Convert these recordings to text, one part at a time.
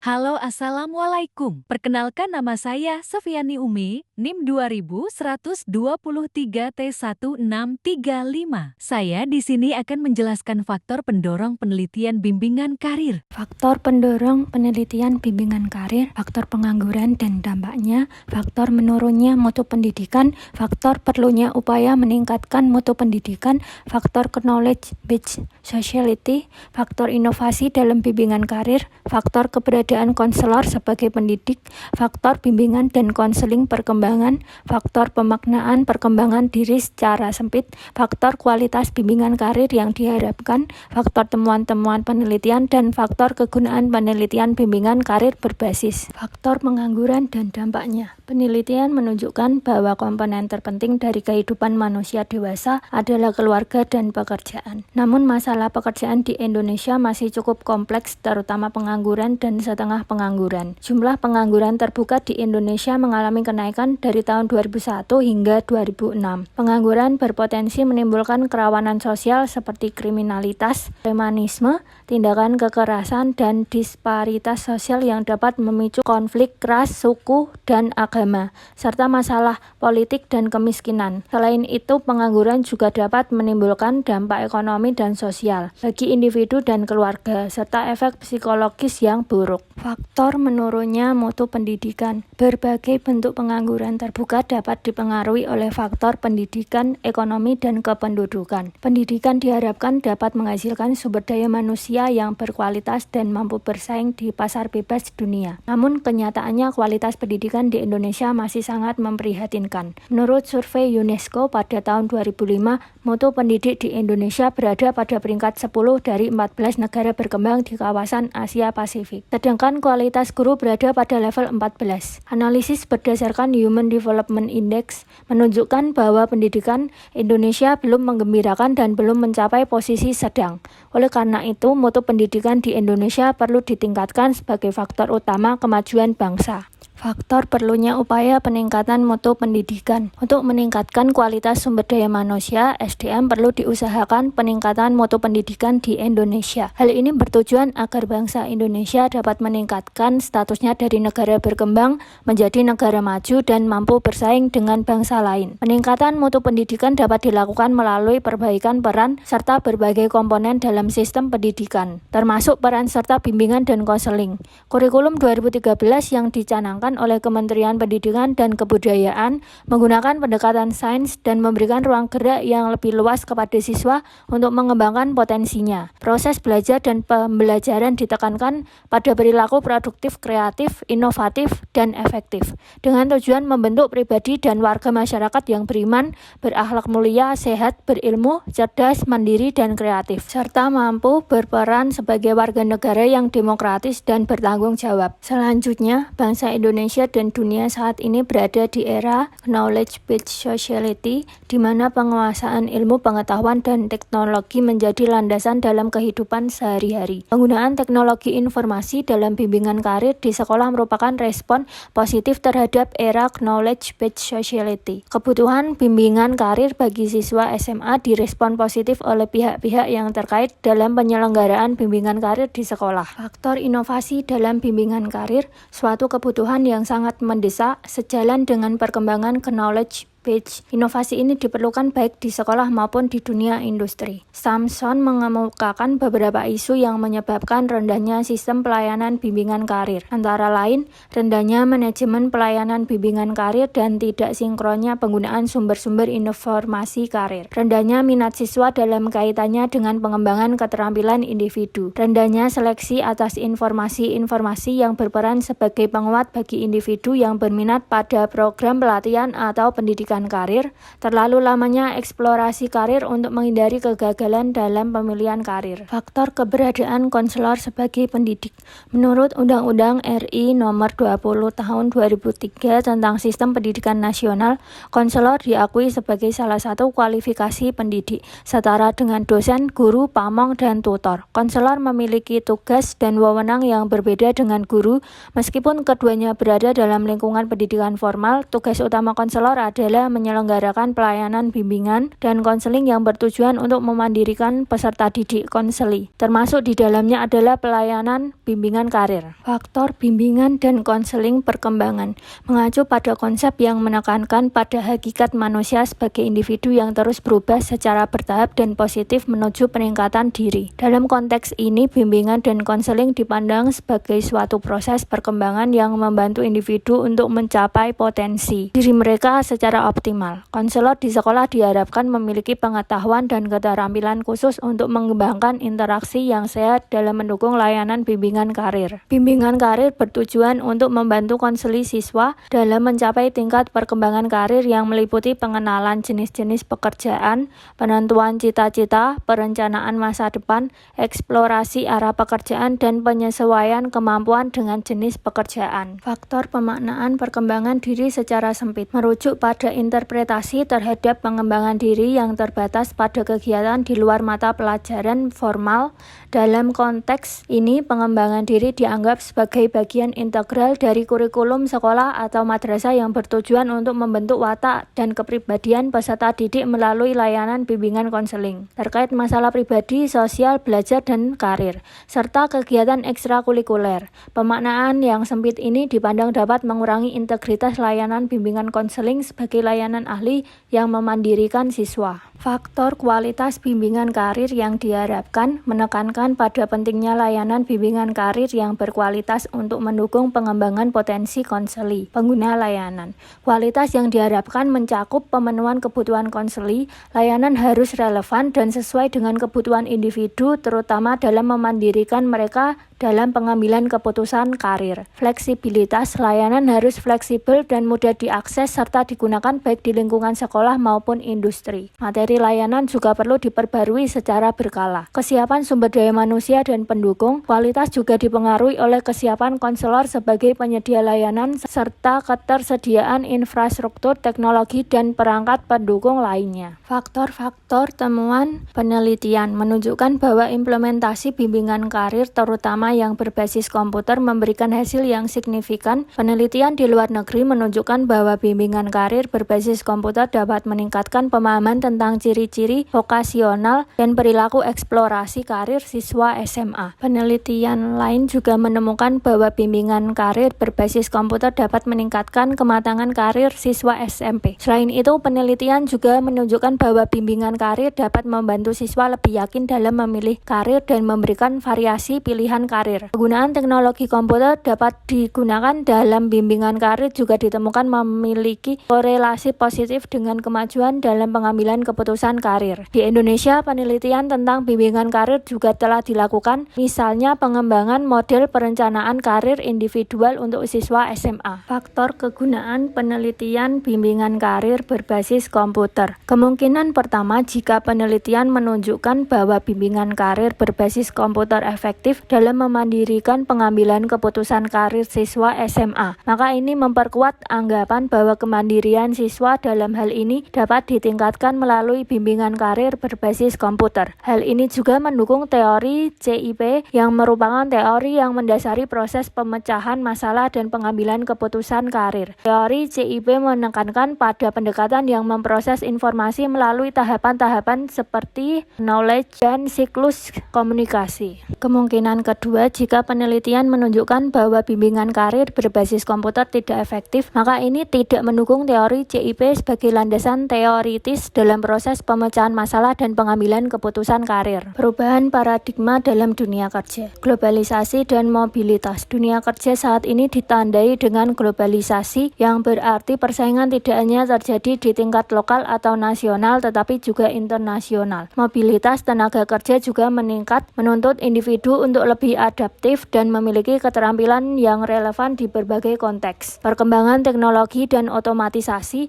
Halo, Assalamualaikum. Perkenalkan nama saya Sofiani Umi, NIM 2123T1635. Saya di sini akan menjelaskan faktor pendorong penelitian bimbingan karir. Faktor pendorong penelitian bimbingan karir, faktor pengangguran dan dampaknya, faktor menurunnya mutu pendidikan, faktor perlunya upaya meningkatkan mutu pendidikan, faktor knowledge-based sociality, faktor inovasi dalam bimbingan karir, faktor keberadaan konselor sebagai pendidik, faktor bimbingan dan konseling perkembangan, faktor pemaknaan perkembangan diri secara sempit, faktor kualitas bimbingan karir yang diharapkan, faktor temuan-temuan penelitian, dan faktor kegunaan penelitian bimbingan karir berbasis. Faktor pengangguran dan dampaknya. Penelitian menunjukkan bahwa komponen terpenting dari kehidupan manusia dewasa adalah keluarga dan pekerjaan. Namun masalah pekerjaan di Indonesia masih cukup kompleks, terutama pengangguran dan setengah pengangguran. Jumlah pengangguran terbuka di Indonesia mengalami kenaikan dari tahun 2001 hingga 2006. Pengangguran berpotensi menimbulkan kerawanan sosial seperti kriminalitas, premanisme, tindakan kekerasan, dan disparitas sosial yang dapat memicu konflik ras, suku, dan agama, serta masalah politik dan kemiskinan. Selain itu, pengangguran juga dapat menimbulkan dampak ekonomi dan sosial bagi individu dan keluarga, serta efek psikologis yang buruk. Faktor menurunnya mutu pendidikan. Berbagai bentuk pengangguran terbuka dapat dipengaruhi oleh faktor pendidikan, ekonomi, dan kependudukan. Pendidikan diharapkan dapat menghasilkan sumber daya manusia yang berkualitas dan mampu bersaing di pasar bebas dunia. Namun kenyataannya kualitas pendidikan di Indonesia masih sangat memprihatinkan. Menurut survei UNESCO pada tahun 2005, mutu pendidik di Indonesia berada pada peringkat 10 dari 14 negara berkembang di kawasan Asia Pasifik. Sedangkan kualitas guru berada pada level 14. Analisis berdasarkan Human Development Index menunjukkan bahwa pendidikan Indonesia belum menggembirakan dan belum mencapai posisi sedang. Oleh karena itu, mutu pendidikan di Indonesia perlu ditingkatkan sebagai faktor utama kemajuan bangsa. Faktor perlunya upaya peningkatan mutu pendidikan. Untuk meningkatkan kualitas sumber daya manusia, SDM perlu diusahakan peningkatan mutu pendidikan di Indonesia. Hal ini bertujuan agar bangsa Indonesia dapat meningkatkan statusnya dari negara berkembang menjadi negara maju dan mampu bersaing dengan bangsa lain. Peningkatan mutu pendidikan dapat dilakukan melalui perbaikan peran serta berbagai komponen dalam sistem pendidikan, termasuk peran serta bimbingan dan konseling. Kurikulum 2013 yang dicanangkan oleh Kementerian Pendidikan dan Kebudayaan menggunakan pendekatan sains dan memberikan ruang gerak yang lebih luas kepada siswa untuk mengembangkan potensinya. Proses belajar dan pembelajaran ditekankan pada perilaku produktif, kreatif, inovatif, dan efektif, dengan tujuan membentuk pribadi dan warga masyarakat yang beriman, berakhlak mulia, sehat, berilmu, cerdas, mandiri, dan kreatif, serta mampu berperan sebagai warga negara yang demokratis dan bertanggung jawab. Selanjutnya, bangsa Indonesia dan dunia saat ini berada di era knowledge-based sociality, di mana penguasaan ilmu pengetahuan dan teknologi menjadi landasan dalam kehidupan sehari-hari. Penggunaan teknologi informasi dalam bimbingan karir di sekolah merupakan respon positif terhadap era knowledge-based sociality. Kebutuhan bimbingan karir bagi siswa SMA direspon positif oleh pihak-pihak yang terkait dalam penyelenggaraan bimbingan karir di sekolah. Faktor inovasi dalam bimbingan karir, suatu kebutuhan yang sangat mendesak sejalan dengan perkembangan knowledge based. Inovasi ini diperlukan baik di sekolah maupun di dunia industri. Samson mengemukakan beberapa isu yang menyebabkan rendahnya sistem pelayanan bimbingan karir, antara lain rendahnya manajemen pelayanan bimbingan karir dan tidak sinkronnya penggunaan sumber-sumber informasi karir, rendahnya minat siswa dalam kaitannya dengan pengembangan keterampilan individu, rendahnya seleksi atas informasi-informasi yang berperan sebagai penguat bagi individu yang berminat pada program pelatihan atau pendidikan karir, terlalu lamanya eksplorasi karir untuk menghindari kegagalan dalam pemilihan karir. Faktor keberadaan konselor sebagai pendidik. Menurut Undang-Undang RI Nomor 20 Tahun 2003 tentang Sistem Pendidikan Nasional, konselor diakui sebagai salah satu kualifikasi pendidik, setara dengan dosen, guru, pamong, dan tutor. Konselor memiliki tugas dan wewenang yang berbeda dengan guru, meskipun keduanya berada dalam lingkungan pendidikan formal. Tugas utama konselor adalah berupaya menyelenggarakan pelayanan bimbingan dan konseling yang bertujuan untuk memandirikan peserta didik konseli. Termasuk di dalamnya adalah pelayanan bimbingan karir. Faktor bimbingan dan konseling perkembangan mengacu pada konsep yang menekankan pada hakikat manusia sebagai individu yang terus berubah secara bertahap dan positif menuju peningkatan diri. Dalam konteks ini, bimbingan dan konseling dipandang sebagai suatu proses perkembangan yang membantu individu untuk mencapai potensi diri mereka secara optimal. Konselor di sekolah diharapkan memiliki pengetahuan dan keterampilan khusus untuk mengembangkan interaksi yang sehat dalam mendukung layanan bimbingan karir. Bimbingan karir bertujuan untuk membantu konseli siswa dalam mencapai tingkat perkembangan karir yang meliputi pengenalan jenis-jenis pekerjaan, penentuan cita-cita, perencanaan masa depan, eksplorasi arah pekerjaan, dan penyesuaian kemampuan dengan jenis pekerjaan. Faktor pemaknaan perkembangan diri secara sempit merujuk pada interpretasi terhadap pengembangan diri yang terbatas pada kegiatan di luar mata pelajaran formal. Dalam konteks ini, pengembangan diri dianggap sebagai bagian integral dari kurikulum sekolah atau madrasah yang bertujuan untuk membentuk watak dan kepribadian peserta didik melalui layanan bimbingan konseling terkait masalah pribadi, sosial, belajar, dan karir, serta kegiatan ekstrakurikuler. Pemaknaan yang sempit ini dipandang dapat mengurangi integritas layanan bimbingan konseling sebagai layanan ahli yang memandirikan siswa. Faktor kualitas bimbingan karir yang diharapkan menekankan pada pentingnya layanan bimbingan karir yang berkualitas untuk mendukung pengembangan potensi konseli pengguna layanan. Kualitas yang diharapkan mencakup pemenuhan kebutuhan konseli, layanan harus relevan dan sesuai dengan kebutuhan individu, terutama dalam memandirikan mereka dalam pengambilan keputusan karir. Fleksibilitas layanan harus fleksibel dan mudah diakses serta digunakan baik di lingkungan sekolah maupun industri. Materi layanan juga perlu diperbarui secara berkala. Kesiapan sumber daya manusia dan pendukung, kualitas juga dipengaruhi oleh kesiapan konselor sebagai penyedia layanan serta ketersediaan infrastruktur, teknologi, dan perangkat pendukung lainnya. Faktor-faktor temuan penelitian menunjukkan bahwa implementasi bimbingan karir terutama yang berbasis komputer memberikan hasil yang signifikan. Penelitian di luar negeri menunjukkan bahwa bimbingan karir berbasis komputer dapat meningkatkan pemahaman tentang ciri-ciri vokasional dan perilaku eksplorasi karir siswa SMA. Penelitian lain juga menemukan bahwa bimbingan karir berbasis komputer dapat meningkatkan kematangan karir siswa SMP. Selain itu, penelitian juga menunjukkan bahwa bimbingan karir dapat membantu siswa lebih yakin dalam memilih karir dan memberikan variasi pilihan karir. Penggunaan teknologi komputer dapat digunakan dalam bimbingan karir juga ditemukan memiliki korelasi positif dengan kemajuan dalam pengambilan keputusan karir. Di Indonesia, penelitian tentang bimbingan karir juga telah dilakukan, misalnya pengembangan model perencanaan karir individual untuk siswa SMA. Faktor kegunaan penelitian bimbingan karir berbasis komputer. Kemungkinan pertama, jika penelitian menunjukkan bahwa bimbingan karir berbasis komputer efektif dalam memandirikan pengambilan keputusan karir siswa SMA, maka ini memperkuat anggapan bahwa kemandirian siswa dalam hal ini dapat ditingkatkan melalui bimbingan karir berbasis komputer. Hal ini juga mendukung teori CIP yang merupakan teori yang mendasari proses pemecahan masalah dan pengambilan keputusan karir. Teori CIP menekankan pada pendekatan yang memproses informasi melalui tahapan-tahapan seperti knowledge dan siklus komunikasi. Kemungkinan kedua, jika penelitian menunjukkan bahwa bimbingan karir berbasis komputer tidak efektif, maka ini tidak mendukung teori CIP sebagai landasan teoritis dalam proses pemecahan masalah dan pengambilan keputusan karir. Perubahan paradigma dalam dunia kerja. Globalisasi dan mobilitas. Dunia kerja saat ini ditandai dengan globalisasi yang berarti persaingan tidak hanya terjadi di tingkat lokal atau nasional tetapi juga internasional. Mobilitas tenaga kerja juga meningkat, menuntut individu untuk lebih adaptif dan memiliki keterampilan yang relevan di berbagai konteks. Perkembangan teknologi dan otomatisasi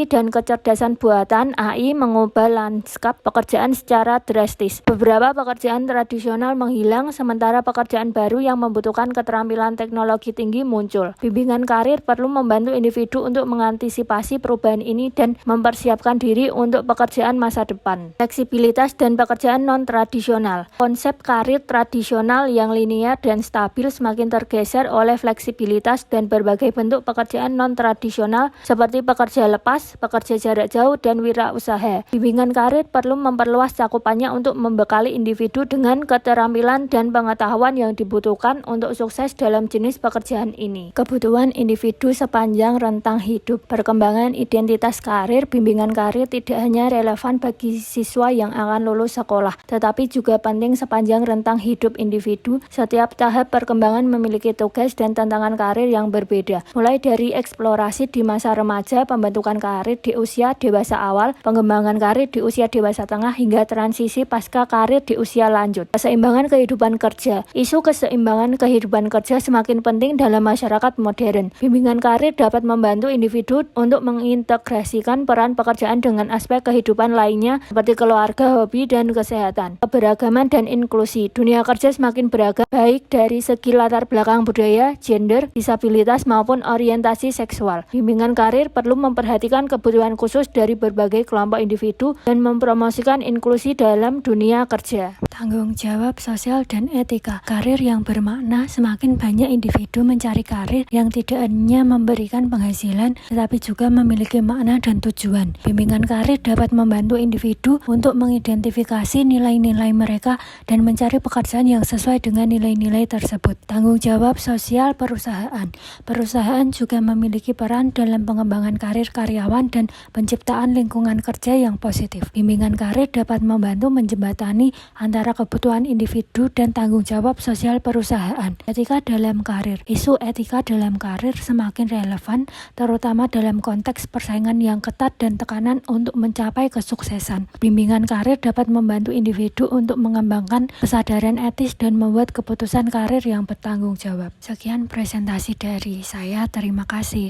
dan kecerdasan buatan AI mengubah lanskap pekerjaan secara drastis. Beberapa pekerjaan tradisional menghilang, sementara pekerjaan baru yang membutuhkan keterampilan teknologi tinggi muncul. Bimbingan karir perlu membantu individu untuk mengantisipasi perubahan ini dan mempersiapkan diri untuk pekerjaan masa depan. Fleksibilitas dan pekerjaan non-tradisional. Konsep karir tradisional yang linear dan stabil semakin tergeser oleh fleksibilitas dan berbagai bentuk pekerjaan non-tradisional seperti pekerja lepas, pekerja jarak jauh, dan wirausaha. Bimbingan karir perlu memperluas cakupannya untuk membekali individu dengan keterampilan dan pengetahuan yang dibutuhkan untuk sukses dalam jenis pekerjaan ini. Kebutuhan individu sepanjang rentang hidup. Perkembangan identitas karir. Bimbingan karir tidak hanya relevan bagi siswa yang akan lulus sekolah, tetapi juga penting sepanjang rentang hidup individu. Setiap tahap perkembangan memiliki tugas dan tantangan karir yang berbeda, mulai dari eksplorasi di masa remaja, pembentukan karir di usia dewasa awal, pengembangan karir di usia dewasa tengah, hingga transisi pasca karir di usia lanjut. Keseimbangan kehidupan kerja. Isu keseimbangan kehidupan kerja semakin penting dalam masyarakat modern. Bimbingan karir dapat membantu individu untuk mengintegrasikan peran pekerjaan dengan aspek kehidupan lainnya seperti keluarga, hobi, dan kesehatan. Keberagaman dan inklusi. Dunia kerja semakin beragam, baik dari segi latar belakang budaya, gender, disabilitas, maupun orientasi seksual. Bimbingan karir perlu memperhatikan kebutuhan khusus dari berbagai kelompok individu dan mempromosikan inklusi dalam dunia kerja. Tanggung jawab sosial dan etika. Karir yang bermakna. Semakin banyak individu mencari karir yang tidak hanya memberikan penghasilan, tetapi juga memiliki makna dan tujuan. Bimbingan karir dapat membantu individu untuk mengidentifikasi nilai-nilai mereka dan mencari pekerjaan yang sesuai dengan nilai-nilai tersebut. Tanggung jawab sosial perusahaan. Perusahaan juga memiliki peran dalam pengembangan karir karyawan dan penciptaan lingkungan kerja yang positif. Bimbingan karir dapat membantu menjembatani antara kebutuhan individu dan tanggung jawab sosial perusahaan. Etika dalam karir. Isu etika dalam karir semakin relevan, terutama dalam konteks persaingan yang ketat dan tekanan untuk mencapai kesuksesan. Bimbingan karir dapat membantu individu untuk mengembangkan kesadaran etis dan membuat keputusan karir yang bertanggung jawab. Sekian presentasi dari saya, terima kasih.